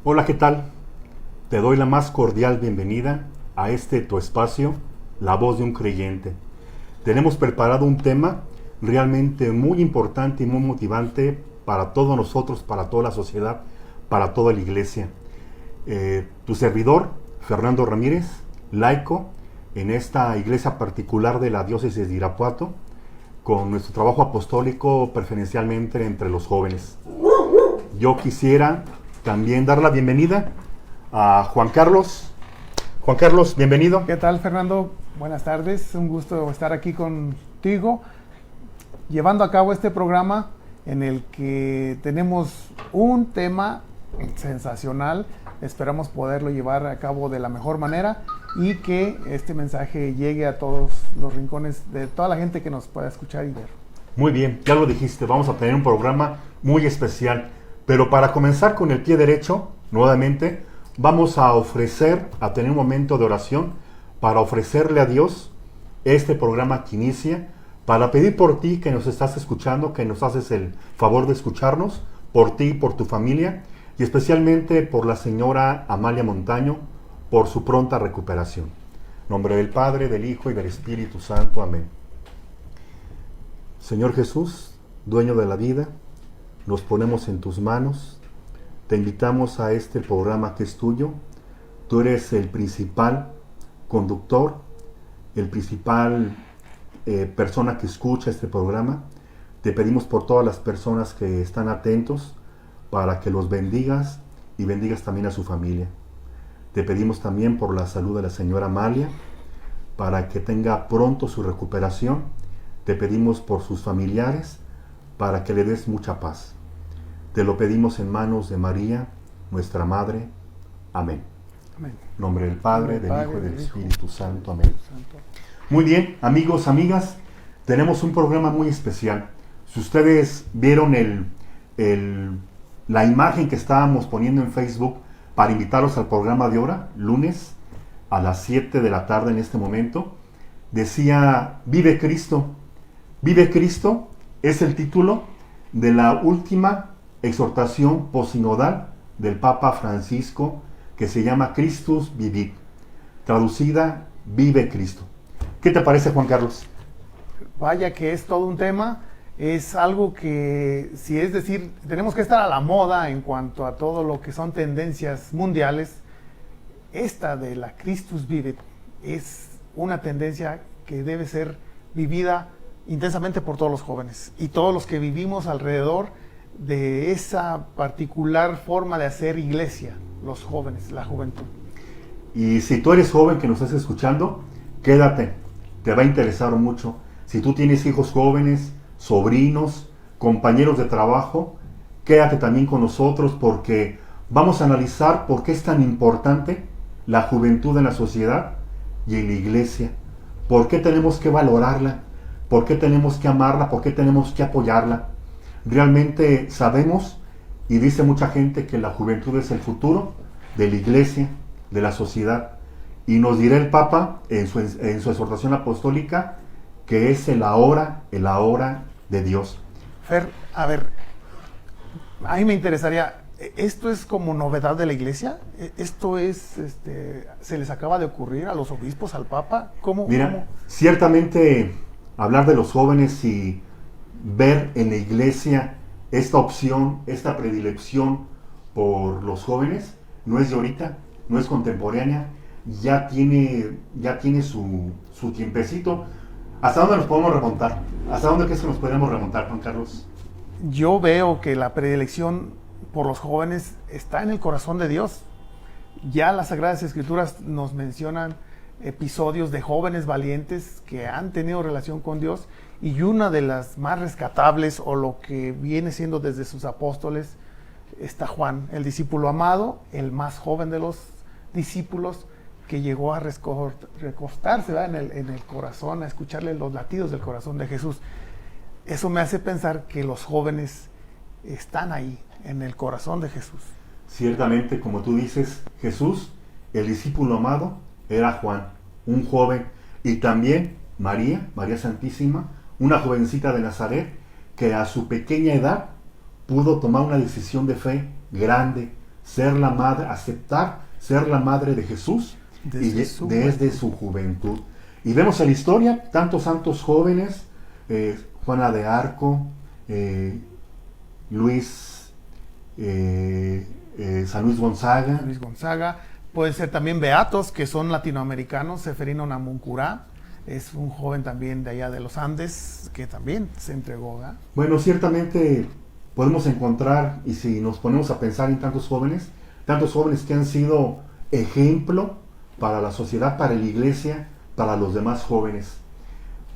Hola, ¿qué tal? Te doy la más cordial bienvenida a este tu espacio, La Voz de un Creyente. Tenemos preparado un tema realmente muy importante y muy motivante para todos nosotros, para toda la sociedad, para toda la iglesia. Tu servidor, Fernando Ramírez, laico, en esta iglesia particular de la diócesis de Irapuato, con nuestro trabajo apostólico preferencialmente entre los jóvenes. Yo quisiera también dar la bienvenida a Juan Carlos. Juan Carlos, bienvenido. ¿Qué tal, Fernando? Buenas tardes, un gusto estar aquí contigo, llevando a cabo este programa en el que tenemos un tema sensacional. Esperamos poderlo llevar a cabo de la mejor manera y que este mensaje llegue a todos los rincones de toda la gente que nos pueda escuchar y ver. Muy bien, ya lo dijiste, vamos a tener un programa muy especial. Pero para comenzar con el pie derecho, nuevamente, vamos a tener un momento de oración para ofrecerle a Dios este programa que inicia, para pedir por ti que nos estás escuchando, que nos haces el favor de escucharnos, por ti, por tu familia, y especialmente por la señora Amalia Montaño, por su pronta recuperación. En nombre del Padre, del Hijo y del Espíritu Santo. Amén. Señor Jesús, dueño de la vida, nos ponemos en tus manos, te invitamos a este programa que es tuyo. Tú eres el principal conductor, el principal persona que escucha este programa. Te pedimos por todas las personas que están atentos para que los bendigas y bendigas también a su familia. Te pedimos también por la salud de la señora Amalia, para que tenga pronto su recuperación. Te pedimos por sus familiares, para que le des mucha paz. Te lo pedimos en manos de María, nuestra Madre. Amén. Amén. En nombre del Padre, del Hijo y del Hijo, Espíritu Santo. Amén. Muy bien, amigos, amigas, tenemos un programa muy especial. Si ustedes vieron la imagen que estábamos poniendo en Facebook para invitarlos al programa de ahora, lunes a las 7 de la tarde en este momento, decía, Vive Cristo. Vive Cristo es el título de la última exhortación posinodal del Papa Francisco, que se llama Christus Vivit, traducida Vive Cristo. ¿Qué te parece, Juan Carlos? Vaya que es todo un tema, es algo que, si es decir, tenemos que estar a la moda en cuanto a todo lo que son tendencias mundiales. Esta de la Christus Vivit es una tendencia que debe ser vivida intensamente por todos los jóvenes y todos los que vivimos alrededor de esa particular forma de hacer iglesia, los jóvenes, la juventud. Y si tú eres joven que nos estás escuchando, quédate, te va a interesar mucho. Si tú tienes hijos jóvenes, sobrinos, compañeros de trabajo, quédate también con nosotros porque vamos a analizar por qué es tan importante la juventud en la sociedad y en la iglesia. ¿Por qué tenemos que valorarla? ¿Por qué tenemos que amarla? ¿Por qué tenemos que apoyarla? Realmente sabemos, y dice mucha gente, que la juventud es el futuro de la iglesia, de la sociedad. Y nos dirá el Papa en su exhortación apostólica que es el ahora de Dios. Fer, a ver, a mí me interesaría, ¿esto es como novedad de la iglesia? ¿Esto es, se les acaba de ocurrir a los obispos, al Papa? Mira, ciertamente hablar de los jóvenes y ver en la iglesia esta opción, esta predilección por los jóvenes, no es de ahorita, no es contemporánea, ya tiene su tiempecito. ¿Hasta dónde nos podemos remontar? ¿Hasta dónde crees que nos podemos remontar, Juan Carlos? Yo veo que la predilección por los jóvenes está en el corazón de Dios. Ya las Sagradas Escrituras nos mencionan episodios de jóvenes valientes que han tenido relación con Dios, y una de las más rescatables, o lo que viene siendo desde sus apóstoles, está Juan, el discípulo amado, el más joven de los discípulos, que llegó a recostarse, ¿verdad?, en el corazón, a escucharle los latidos del corazón de Jesús. Eso me hace pensar que los jóvenes están ahí, en el corazón de Jesús. Ciertamente, como tú dices, Jesús, el discípulo amado, era Juan, un joven, y también María Santísima, una jovencita de Nazaret, que a su pequeña edad pudo tomar una decisión de fe grande, ser la madre, aceptar ser la madre de Jesús desde su juventud. Y vemos en la historia tantos santos jóvenes, Juana de Arco, San Luis Gonzaga. Luis Gonzaga, puede ser también beatos que son latinoamericanos. Seferino Namuncurá es un joven también de allá de los Andes que también se entregó, ¿verdad? Bueno, ciertamente podemos encontrar, y si nos ponemos a pensar en tantos jóvenes que han sido ejemplo para la sociedad, para la iglesia, para los demás jóvenes.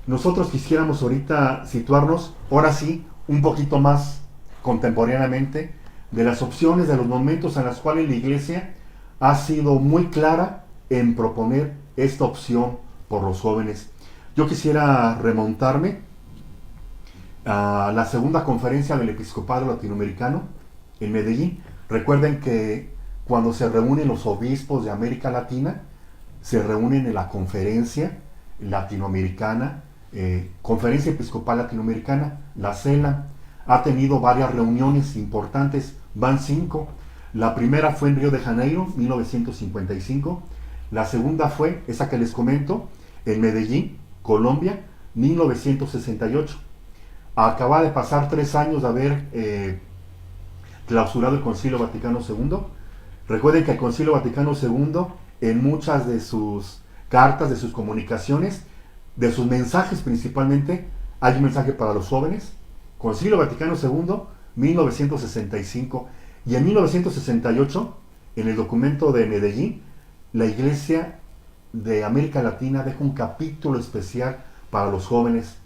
Nosotros quisiéramos ahorita situarnos, ahora sí, un poquito más contemporáneamente, de las opciones, de los momentos en los cuales la iglesia ha sido muy clara en proponer esta opción por los jóvenes. Yo quisiera remontarme a la segunda conferencia del Episcopado Latinoamericano en Medellín. Recuerden que cuando se reúnen los obispos de América Latina, se reúnen en la conferencia latinoamericana, Conferencia Episcopal Latinoamericana, la CELA. Ha tenido varias reuniones importantes, van 5. La primera fue en Río de Janeiro, 1955. La segunda fue, esa que les comento, en Medellín, Colombia, 1968. Acaba de pasar 3 años de haber clausurado el Concilio Vaticano II. Recuerden que el Concilio Vaticano II, en muchas de sus cartas, de sus comunicaciones, de sus mensajes principalmente, hay un mensaje para los jóvenes. Concilio Vaticano II, 1965. Y en 1968, en el documento de Medellín, la Iglesia de América Latina deja un capítulo especial para los jóvenes.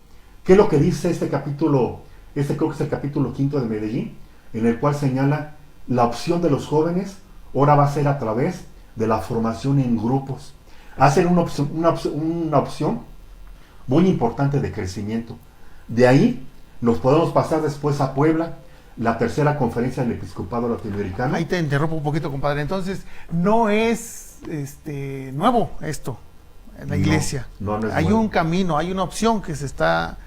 ¿Qué es lo que dice este capítulo? Este creo que es el capítulo 5 de Medellín, en el cual señala la opción de los jóvenes, ahora va a ser a través de la formación en grupos. Hacen una opción muy importante de crecimiento. De ahí nos podemos pasar después a Puebla, la tercera conferencia del Episcopado Latinoamericano. Ahí te interrumpo un poquito, compadre. Entonces, no es nuevo esto en la iglesia. No es hay nuevo. un camino, hay una opción que se está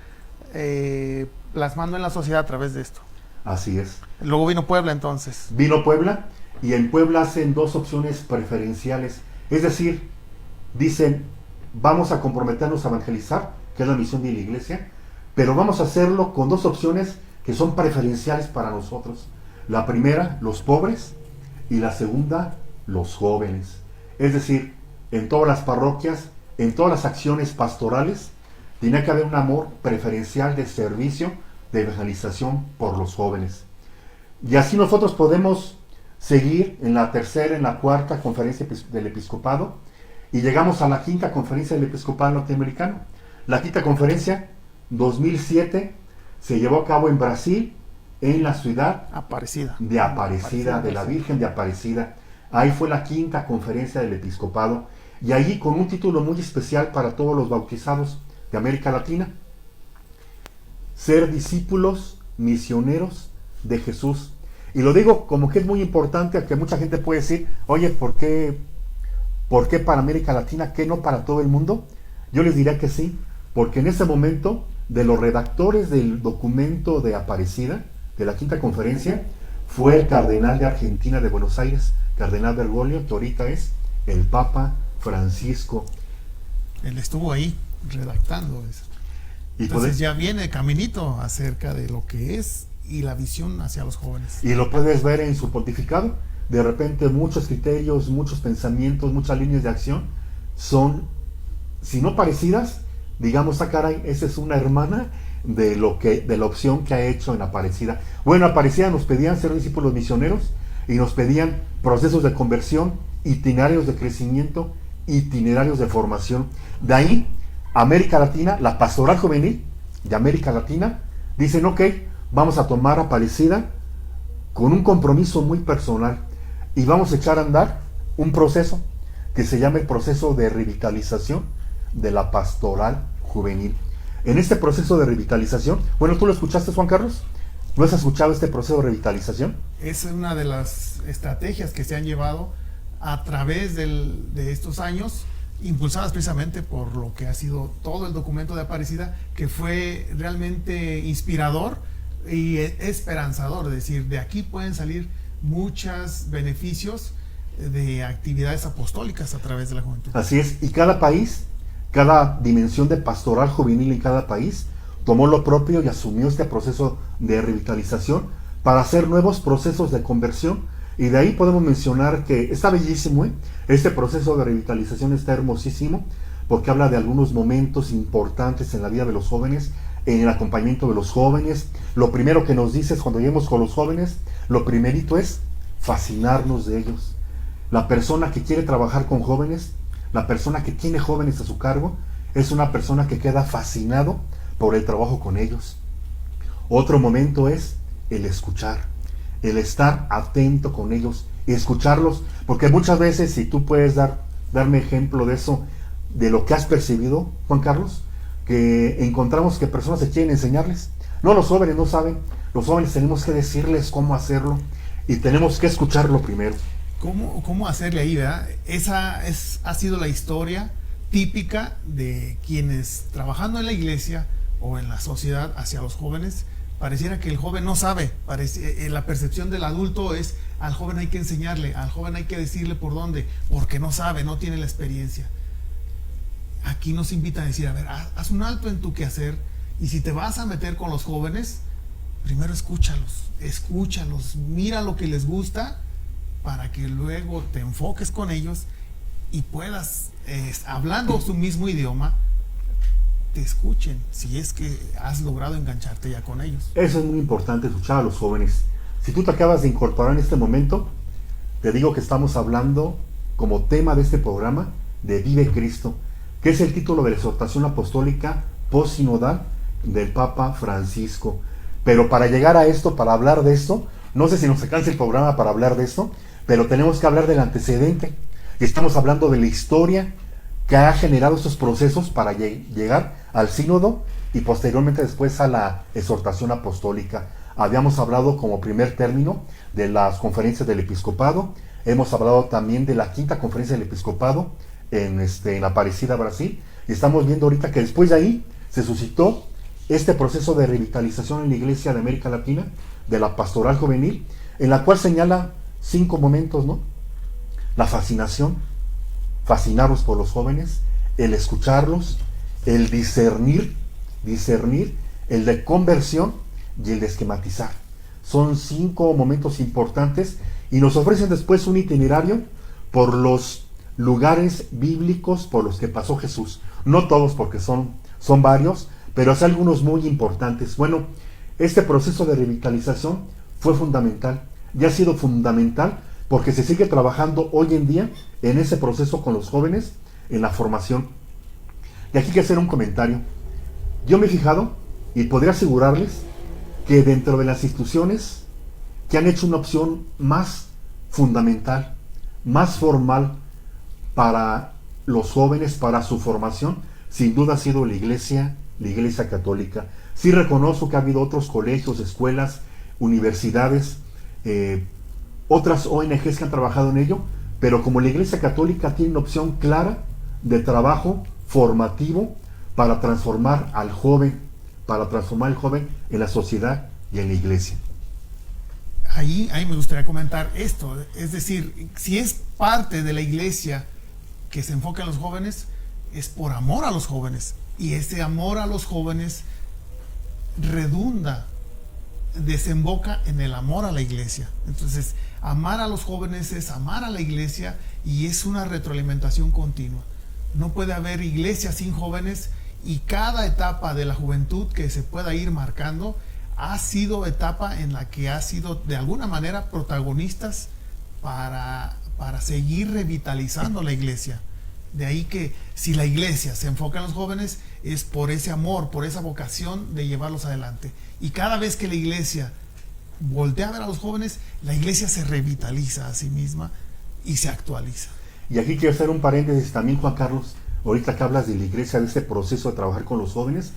plasmando en la sociedad a través de esto. Así es. Luego vino Puebla, entonces. Vino Puebla, y en Puebla hacen 2 opciones preferenciales. Es decir, dicen, vamos a comprometernos a evangelizar, que es la misión de la iglesia, pero vamos a hacerlo con 2 opciones que son preferenciales para nosotros. La primera, los pobres, y la segunda, los jóvenes. Es decir, en todas las parroquias, en todas las acciones pastorales, tiene que haber un amor preferencial de servicio, de evangelización por los jóvenes. Y así nosotros podemos seguir en la tercera, en la cuarta conferencia del Episcopado, y llegamos a la quinta conferencia del Episcopado Latinoamericano. La quinta conferencia, 2007, se llevó a cabo en Brasil, en la ciudad Aparecida. de Aparecida, de la Virgen de Aparecida. Ahí fue la quinta conferencia del Episcopado, y allí con un título muy especial para todos los bautizados de América Latina: ser discípulos misioneros de Jesús. Y lo digo como que es muy importante, que mucha gente puede decir, oye, ¿por qué para América Latina? ¿Qué no para todo el mundo? Yo les diría que sí, porque en ese momento, de los redactores del documento de Aparecida, de la quinta conferencia, fue el cardenal de Argentina de Buenos Aires, cardenal Bergoglio, que ahorita es el Papa Francisco. Él estuvo ahí redactando eso. Y Entonces ya viene caminito acerca de lo que es y la visión hacia los jóvenes. Y lo puedes ver en su pontificado. De repente muchos criterios, muchos pensamientos, muchas líneas de acción son, si no parecidas, digamos, caray, esa es una hermana de la opción que ha hecho en Aparecida. Bueno, Aparecida nos pedían ser discípulos misioneros y nos pedían procesos de conversión, itinerarios de crecimiento, itinerarios de formación. De ahí, América Latina, la pastoral juvenil de América Latina, dicen, ok, vamos a tomar Aparecida con un compromiso muy personal y vamos a echar a andar un proceso que se llama el proceso de revitalización de la pastoral juvenil. En este proceso de revitalización, bueno, ¿tú lo escuchaste, Juan Carlos? ¿No has escuchado este proceso de revitalización? Es una de las estrategias que se han llevado a través de estos años, impulsadas precisamente por lo que ha sido todo el documento de Aparecida, que fue realmente inspirador y esperanzador. Es decir, de aquí pueden salir muchos beneficios de actividades apostólicas a través de la juventud. Así es, y cada país, cada dimensión de pastoral juvenil en cada país tomó lo propio y asumió este proceso de revitalización para hacer nuevos procesos de conversión. Y de ahí podemos mencionar que está bellísimo, este proceso de revitalización está hermosísimo, porque habla de algunos momentos importantes en la vida de los jóvenes, en el acompañamiento de los jóvenes. Lo primero que nos dice es, cuando lleguemos con los jóvenes, lo primerito es fascinarnos de ellos. La persona que quiere trabajar con jóvenes, la persona que tiene jóvenes a su cargo, es una persona que queda fascinado por el trabajo con ellos. Otro momento es el escuchar, el estar atento con ellos y escucharlos, porque muchas veces, si tú puedes darme ejemplo de eso, de lo que has percibido, Juan Carlos, que encontramos que personas se quieren enseñarles. No, los jóvenes no saben, los jóvenes tenemos que decirles cómo hacerlo y tenemos que escucharlo primero. ¿Cómo hacerle ahí, verdad? Ha sido la historia típica de quienes trabajando en la iglesia o en la sociedad hacia los jóvenes, pareciera que el joven no sabe. La percepción del adulto es, al joven hay que enseñarle, al joven hay que decirle por dónde, porque no sabe, no tiene la experiencia. Aquí nos invitan a decir, a ver, haz un alto en tu quehacer, y si te vas a meter con los jóvenes, primero escúchalos, mira lo que les gusta, para que luego te enfoques con ellos y puedas, hablando su mismo idioma, te escuchen, si es que has logrado engancharte ya con ellos. Eso es muy importante, escuchar a los jóvenes. Si tú te acabas de incorporar en este momento, te digo que estamos hablando como tema de este programa de Vive Cristo, que es el título de la exhortación apostólica postsinodal del Papa Francisco. Pero para llegar a esto, para hablar de esto, no sé si nos alcanza el programa para hablar de esto, pero tenemos que hablar del antecedente. Y estamos hablando de la historia que ha generado estos procesos para llegar al sínodo y posteriormente después a la exhortación apostólica. Habíamos hablado como primer término de las conferencias del episcopado, hemos hablado también de la quinta conferencia del episcopado en Aparecida, Brasil, y estamos viendo ahorita que después de ahí se suscitó este proceso de revitalización en la Iglesia de América Latina, de la pastoral juvenil, en la cual señala 5 momentos, ¿no? La fascinación, fascinarnos por los jóvenes, el escucharlos, el discernir, el de conversión y el de esquematizar. Son 5 momentos importantes y nos ofrecen después un itinerario por los lugares bíblicos por los que pasó Jesús. No todos, porque son varios, pero hay algunos muy importantes. Bueno, este proceso de revitalización fue fundamental y ha sido fundamental porque se sigue trabajando hoy en día en ese proceso con los jóvenes, en la formación. Y aquí hay que hacer un comentario. Yo me he fijado y podría asegurarles que dentro de las instituciones que han hecho una opción más fundamental, más formal para los jóvenes, para su formación, sin duda ha sido la Iglesia Católica. Sí reconozco que ha habido otros colegios, escuelas, universidades, otras ONGs que han trabajado en ello, pero como la Iglesia Católica tiene una opción clara de trabajo formativo para transformar al joven, en la sociedad y en la Iglesia. Ahí me gustaría comentar esto, es decir, si es parte de la Iglesia que se enfoca en los jóvenes, es por amor a los jóvenes, y ese amor a los jóvenes desemboca en el amor a la Iglesia. Entonces, amar a los jóvenes es amar a la Iglesia y es una retroalimentación continua. No puede haber iglesia sin jóvenes, y cada etapa de la juventud que se pueda ir marcando ha sido etapa en la que ha sido de alguna manera protagonistas para seguir revitalizando la Iglesia. De ahí que si la Iglesia se enfoca en los jóvenes es por ese amor, por esa vocación de llevarlos adelante. Y cada vez que la Iglesia voltea a ver a los jóvenes, la Iglesia se revitaliza a sí misma y se actualiza. Y aquí quiero hacer un paréntesis también, Juan Carlos. Ahorita que hablas de la Iglesia, de este proceso de trabajar con los jóvenes,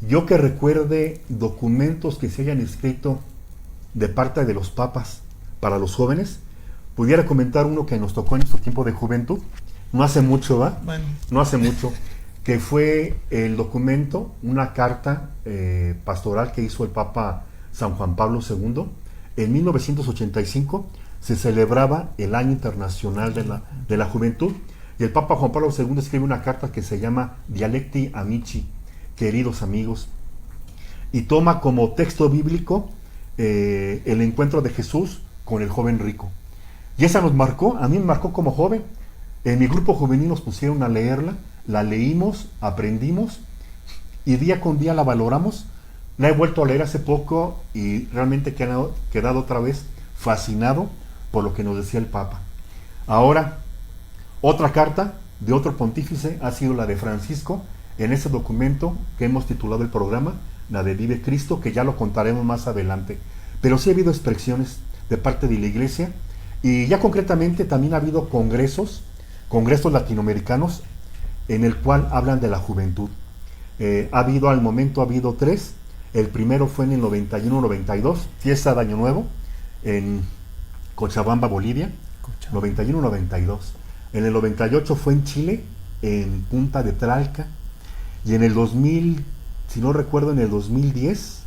yo que recuerde documentos que se hayan escrito de parte de los papas para los jóvenes, pudiera comentar uno que nos tocó en nuestro tiempo de juventud, no hace mucho, ¿va? Bueno. No hace mucho, que fue el documento, una carta pastoral que hizo el Papa San Juan Pablo II, en 1985 se celebraba el Año Internacional de la Juventud, y el Papa Juan Pablo II escribe una carta que se llama Dialecti Amici, queridos amigos, y toma como texto bíblico el encuentro de Jesús con el joven rico. Y esa nos marcó, a mí me marcó como joven. En mi grupo juvenil nos pusieron a leerla, la leímos, aprendimos, y día con día la valoramos. La he vuelto a leer hace poco y realmente he quedado otra vez fascinado por lo que nos decía el Papa. Ahora, otra carta de otro pontífice ha sido la de Francisco, en ese documento que hemos titulado el programa, la de Vive Cristo, que ya lo contaremos más adelante. Pero sí ha habido expresiones de parte de la Iglesia, y ya concretamente también ha habido congresos latinoamericanos en el cual hablan de la juventud. Al momento ha habido 3. El primero fue en el 91-92, fiesta de Año Nuevo, en Cochabamba, Bolivia, 91-92. En el 98 fue en Chile, en Punta de Tralca, y en el 2000, si no recuerdo, en el 2010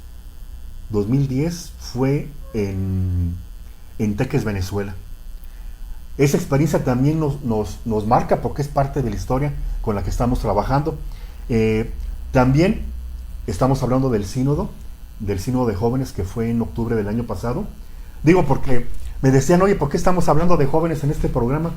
fue en Teques, Venezuela. Esa experiencia también nos marca porque es parte de la historia con la que estamos trabajando. También estamos hablando del sínodo de jóvenes que fue en octubre del año pasado. Digo porque me decían, oye, ¿por qué estamos hablando de jóvenes en este programa?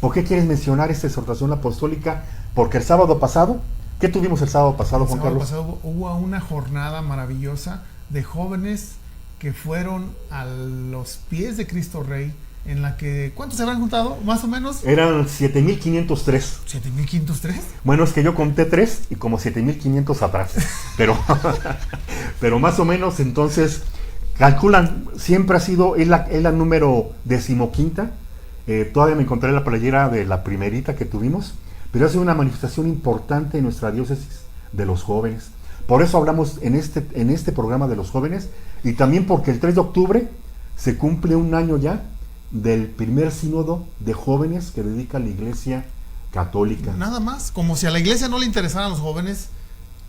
¿Por qué quieres mencionar esta exhortación apostólica? Porque el sábado pasado, ¿qué tuvimos el sábado pasado, Juan Carlos? El sábado pasado hubo una jornada maravillosa de jóvenes que fueron a los pies de Cristo Rey, en la que, ¿cuántos se habrán juntado? Más o menos. Eran 7,503. ¿7,503? Bueno, es que yo conté 3 y como 7,500 atrás. Pero más o menos, entonces, calculan, siempre ha sido, es la número 15ª. Todavía me encontré la playera de la primerita que tuvimos, pero ha sido una manifestación importante en nuestra diócesis de los jóvenes. Por eso hablamos en este programa de los jóvenes, y también porque el 3 de octubre se cumple un año ya del primer sínodo de jóvenes que dedica la Iglesia Católica. Nada más, como si a la Iglesia no le interesaran los jóvenes,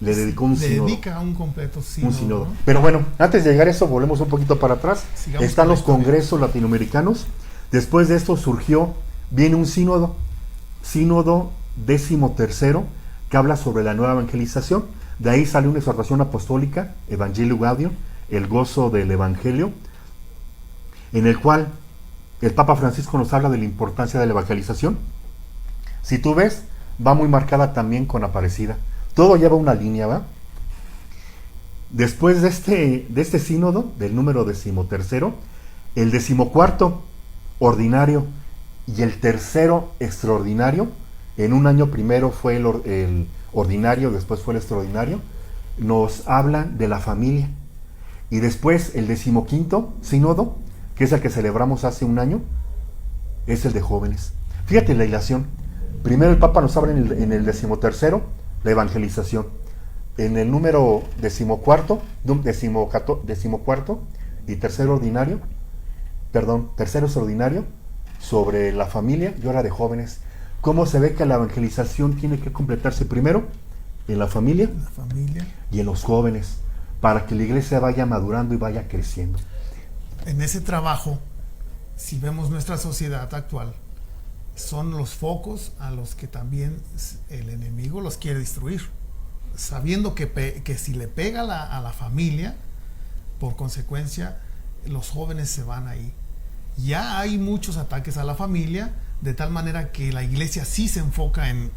le dedicó un sínodo. Dedica un completo sínodo. ¿No? Pero bueno, antes de llegar a eso, volvemos un poquito para atrás. Sigamos. Están los congresos latinoamericanos. Después de esto viene un sínodo 13º, que habla sobre la nueva evangelización. De ahí sale una exhortación apostólica, Evangelii Gaudium, el gozo del Evangelio, en el cual el Papa Francisco nos habla de la importancia de la evangelización. Si tú ves, va muy marcada también con Aparecida. Todo lleva una línea, ¿va? Después de este sínodo, del número 13º, el 14º ordinario y el tercero extraordinario, en un año primero fue el ordinario, después fue el extraordinario, nos hablan de la familia. Y después el 15º sínodo, que es el que celebramos hace un año, es el de jóvenes. Fíjate la ilación. Primero el Papa nos habla en el 13º, la evangelización. En el número 14º y tercero extraordinario, sobre la familia y ahora de jóvenes. ¿Cómo se ve que la evangelización tiene que completarse primero en la familia y en los jóvenes, para que la iglesia vaya madurando y vaya creciendo? En ese trabajo, si vemos nuestra sociedad actual, son los focos a los que también el enemigo los quiere destruir, sabiendo que si le pega a la familia, por consecuencia, los jóvenes se van ahí. Ya hay muchos ataques a la familia, de tal manera que la iglesia sí se enfoca en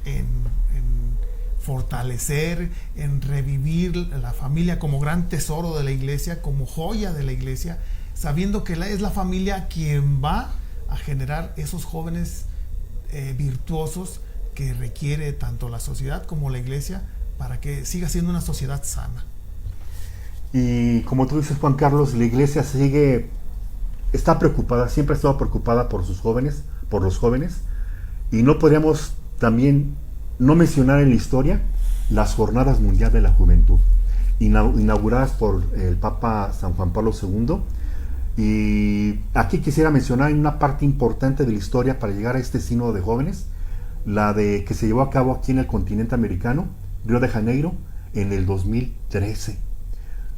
fortalecer, en revivir la familia como gran tesoro de la iglesia, como joya de la iglesia, sabiendo que es la familia quien va a generar esos jóvenes virtuosos que requiere tanto la sociedad como la iglesia para que siga siendo una sociedad sana. Y como tú dices, Juan Carlos, la iglesia está preocupada, siempre ha estado preocupada por sus jóvenes, por los jóvenes, y no podríamos también no mencionar en la historia las Jornadas Mundiales de la Juventud, inauguradas por el Papa San Juan Pablo II. Y aquí quisiera mencionar una parte importante de la historia para llegar a este sínodo de jóvenes, la de que se llevó a cabo aquí en el continente americano, Río de Janeiro, en el 2013.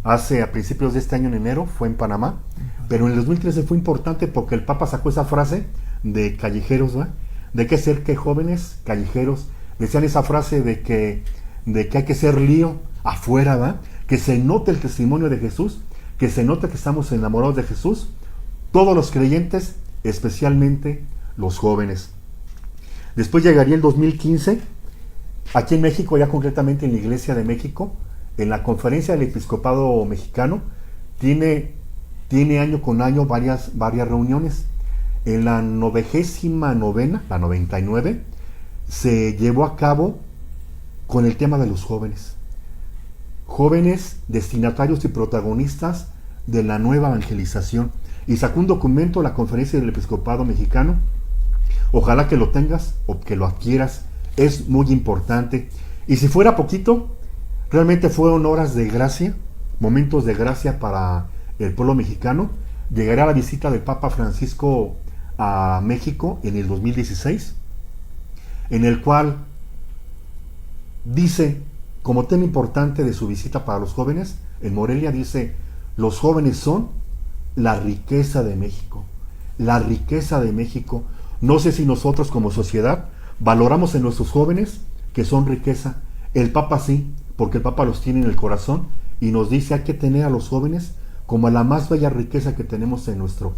a principios de este año en enero, fue en Panamá, pero en el 2013 fue importante porque el Papa sacó esa frase de callejeros, ¿verdad? De que ser que jóvenes callejeros, decían esa frase de que hay que ser lío afuera, ¿verdad? Que se note el testimonio de Jesús, que se note que estamos enamorados de Jesús, todos los creyentes, especialmente los jóvenes. Después llegaría el 2015, aquí en México, ya concretamente en la Iglesia de México, en la Conferencia del Episcopado Mexicano, tiene año con año varias reuniones. En la 99ª, la 99, se llevó a cabo con el tema de los jóvenes. Jóvenes destinatarios y protagonistas de la nueva evangelización. Y sacó un documento la Conferencia del Episcopado Mexicano. Ojalá que lo tengas o que lo adquieras. Es muy importante. Y si fuera poquito, realmente fueron horas de gracia, momentos de gracia para el pueblo mexicano. Llegará la visita del Papa Francisco a México en el 2016, en el cual dice, como tema importante de su visita para los jóvenes, en Morelia dice, los jóvenes son la riqueza de México. La riqueza de México. No sé si nosotros como sociedad valoramos en nuestros jóvenes que son riqueza. El Papa sí, porque el Papa los tiene en el corazón y nos dice hay que tener a los jóvenes como la más bella riqueza que tenemos en nuestro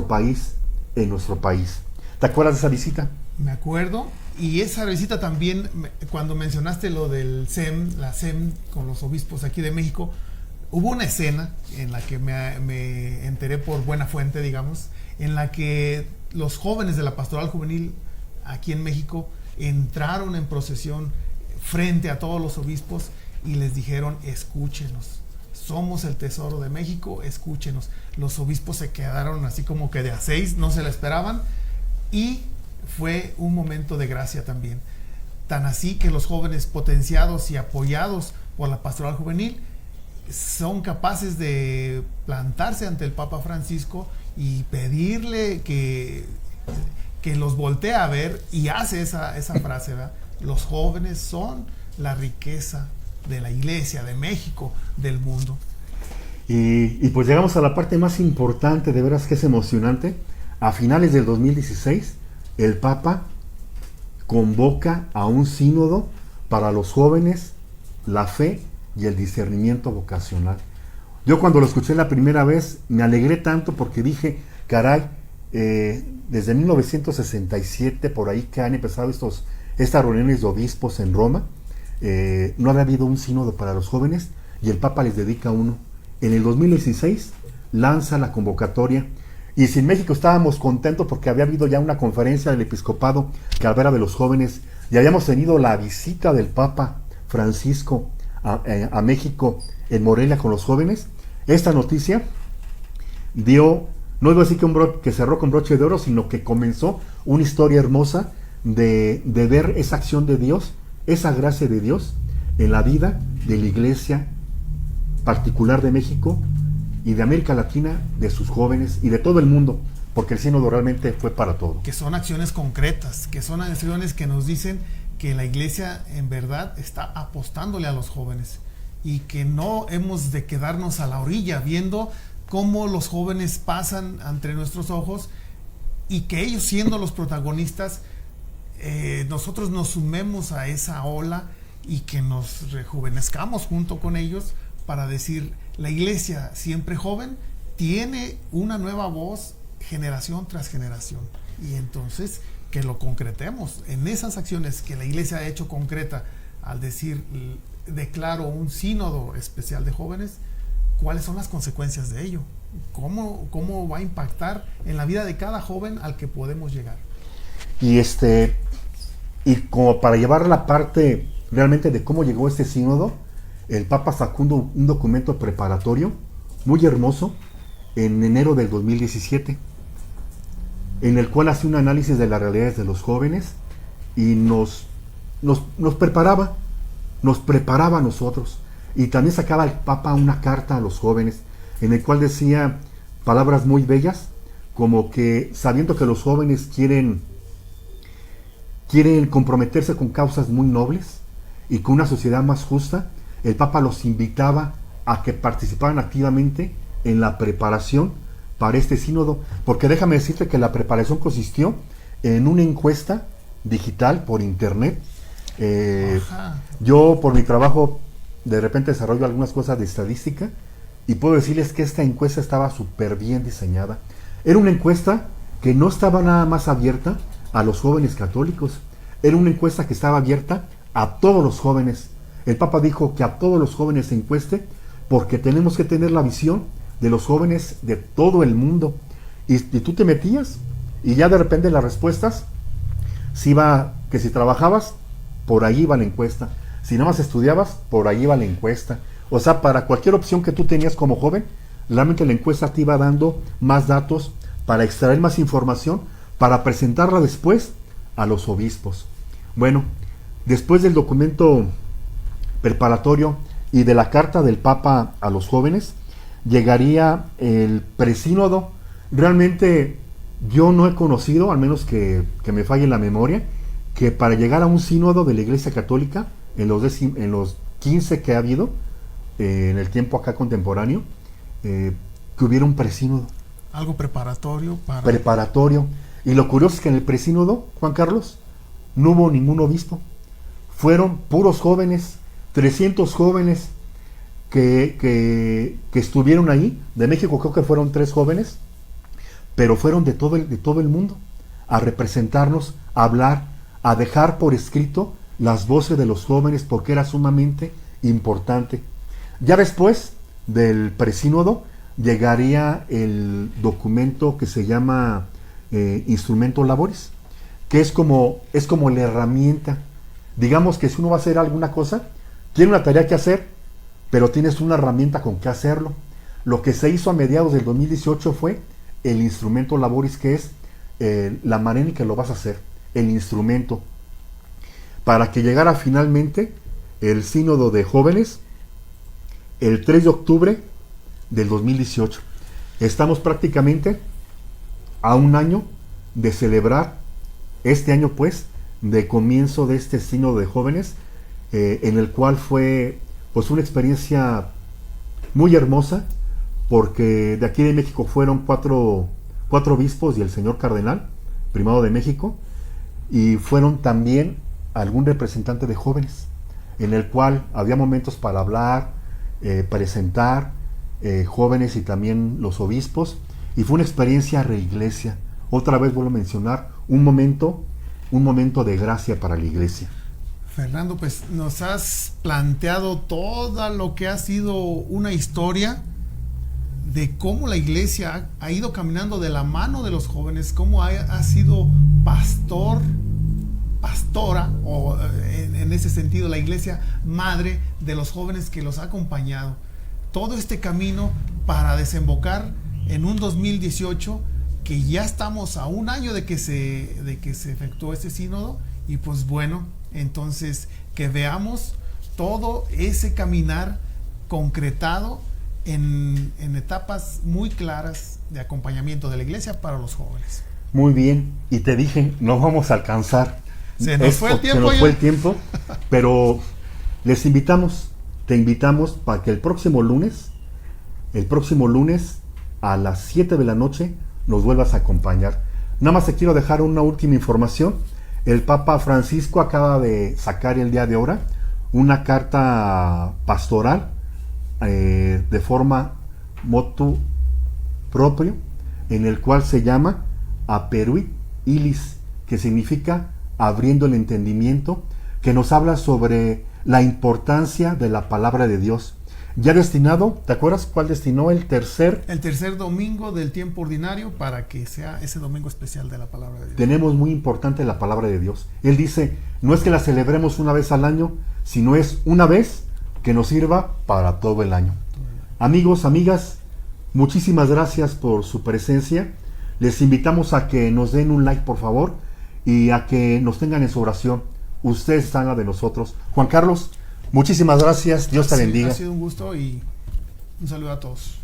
país. ¿Te acuerdas de esa visita? Me acuerdo. Y esa visita también, cuando mencionaste lo del SEM, la SEM con los obispos aquí de México, hubo una escena en la que me enteré por buena fuente, digamos, en la que los jóvenes de la Pastoral Juvenil aquí en México entraron en procesión frente a todos los obispos y les dijeron, escúchenos, somos el tesoro de México, escúchenos. Los obispos se quedaron así como que de a 6, no se la esperaban, y fue un momento de gracia también. Tan así que los jóvenes potenciados y apoyados por la Pastoral Juvenil son capaces de plantarse ante el Papa Francisco y pedirle que los voltee a ver, y hace esa frase, ¿verdad? Los jóvenes son la riqueza de la Iglesia, de México, del mundo. Y pues llegamos a la parte más importante, de veras que es emocionante. A finales del 2016, el Papa convoca a un sínodo para los jóvenes, la fe y el discernimiento vocacional. Yo cuando lo escuché la primera vez me alegré tanto porque dije, caray, desde 1967, por ahí que han empezado estas reuniones de obispos en Roma, no había habido un sínodo para los jóvenes y el Papa les dedica uno. En el 2016 lanza la convocatoria, y si en México estábamos contentos porque había habido ya una conferencia del episcopado que hablara de los jóvenes y habíamos tenido la visita del Papa Francisco a México en Morelia con los jóvenes, esta noticia dio, no digo así que cerró con broche de oro, sino que comenzó una historia hermosa de ver esa acción de Dios, esa gracia de Dios en la vida de la Iglesia particular de México y de América Latina, de sus jóvenes y de todo el mundo, porque el sínodo realmente fue para todo. Que son acciones concretas, que son acciones que nos dicen que la Iglesia en verdad está apostándole a los jóvenes y que no hemos de quedarnos a la orilla viendo cómo los jóvenes pasan ante nuestros ojos y que ellos, siendo los protagonistas, nosotros nos sumemos a esa ola y que nos rejuvenezcamos junto con ellos para decir, la Iglesia siempre joven tiene una nueva voz generación tras generación, y entonces que lo concretemos en esas acciones que la Iglesia ha hecho concreta al decir, declaro un sínodo especial de jóvenes. ¿Cuáles son las consecuencias de ello? ¿Cómo va a impactar en la vida de cada joven al que podemos llegar? Y como para llevar la parte realmente de cómo llegó este sínodo, el Papa sacó un documento preparatorio muy hermoso en enero del 2017, en el cual hace un análisis de las realidades de los jóvenes y nos preparaba a nosotros. Y también sacaba el Papa una carta a los jóvenes, en el cual decía palabras muy bellas, como que sabiendo que los jóvenes quieren comprometerse con causas muy nobles y con una sociedad más justa, el Papa los invitaba a que participaran activamente en la preparación para este sínodo, porque déjame decirte que la preparación consistió en una encuesta digital por internet. Yo por mi trabajo de repente desarrollo algunas cosas de estadística y puedo decirles que esta encuesta estaba súper bien diseñada. Era una encuesta que no estaba nada más abierta a los jóvenes católicos, era una encuesta que estaba abierta a todos los jóvenes. El Papa dijo que a todos los jóvenes se encueste porque tenemos que tener la visión de los jóvenes de todo el mundo. Y tú te metías y ya de repente las respuestas, si iba, que si trabajabas, por ahí iba la encuesta. Si nada más estudiabas, por ahí iba la encuesta. O sea, para cualquier opción que tú tenías como joven, realmente la encuesta te iba dando más datos para extraer más información, para presentarla después a los obispos. Bueno, después del documento preparatorio y de la carta del Papa a los jóvenes, llegaría el presínodo. Realmente yo no he conocido, al menos que me falle la memoria, que para llegar a un sínodo de la Iglesia Católica, en los 15 que ha habido, en el tiempo acá contemporáneo, que hubiera un presínodo. Algo preparatorio para... Preparatorio. Y lo curioso es que en el presínodo, Juan Carlos, no hubo ningún obispo. Fueron puros jóvenes, 300 jóvenes que estuvieron ahí. De México creo que fueron 3 jóvenes, pero fueron de todo el mundo a representarnos, a hablar, a dejar por escrito las voces de los jóvenes, porque era sumamente importante. Ya después del presínodo llegaría el documento que se llama Instrumento Laboris, que es como la herramienta. Digamos que si uno va a hacer alguna cosa, tiene una tarea que hacer, pero tienes una herramienta con que hacerlo. Lo que se hizo a mediados del 2018 fue el Instrumento Laboris, que es la manera en que lo vas a hacer, el instrumento, para que llegara finalmente el sínodo de jóvenes el 3 de octubre del 2018. Estamos prácticamente a un año de celebrar este año, pues, de comienzo de este sínodo de jóvenes, en el cual fue pues una experiencia muy hermosa, porque de aquí de México fueron cuatro obispos y el señor cardenal, primado de México, y fueron también algún representante de jóvenes, en el cual había momentos para hablar, presentar, jóvenes y también los obispos, y fue una experiencia reiglesia. Otra vez vuelvo a mencionar, un momento de gracia para la iglesia. Fernando, pues nos has planteado todo lo que ha sido una historia de cómo la iglesia ha ido caminando de la mano de los jóvenes, cómo ha sido pastora, o en ese sentido la iglesia madre de los jóvenes que los ha acompañado. Todo este camino para desembocar en un 2018 que ya estamos a un año de que se efectuó este sínodo, y pues bueno, entonces que veamos todo ese caminar concretado en etapas muy claras de acompañamiento de la iglesia para los jóvenes. Muy bien, y te dije, no vamos a alcanzar. Se nos fue el tiempo, pero te invitamos para que el próximo lunes a las 7 de la noche nos vuelvas a acompañar. Nada más te quiero dejar una última información. El Papa Francisco acaba de sacar el día de ahora una carta pastoral de forma motu propio, en el cual se llama Aperuit Ilis, que significa abriendo el entendimiento, que nos habla sobre la importancia de la palabra de Dios. Ya destinado, ¿te acuerdas cuál destinó el tercer domingo del tiempo ordinario, para que sea ese domingo especial de la palabra de Dios? Tenemos muy importante la palabra de Dios. Él dice, no es que la celebremos una vez al año, sino es una vez que nos sirva para todo el año. Amigos, amigas, muchísimas gracias por su presencia. Les invitamos a que nos den un like, por favor, y a que nos tengan en su oración. Ustedes están la de nosotros. Juan Carlos, muchísimas gracias. Dios te bendiga. Ha sido un gusto y un saludo a todos.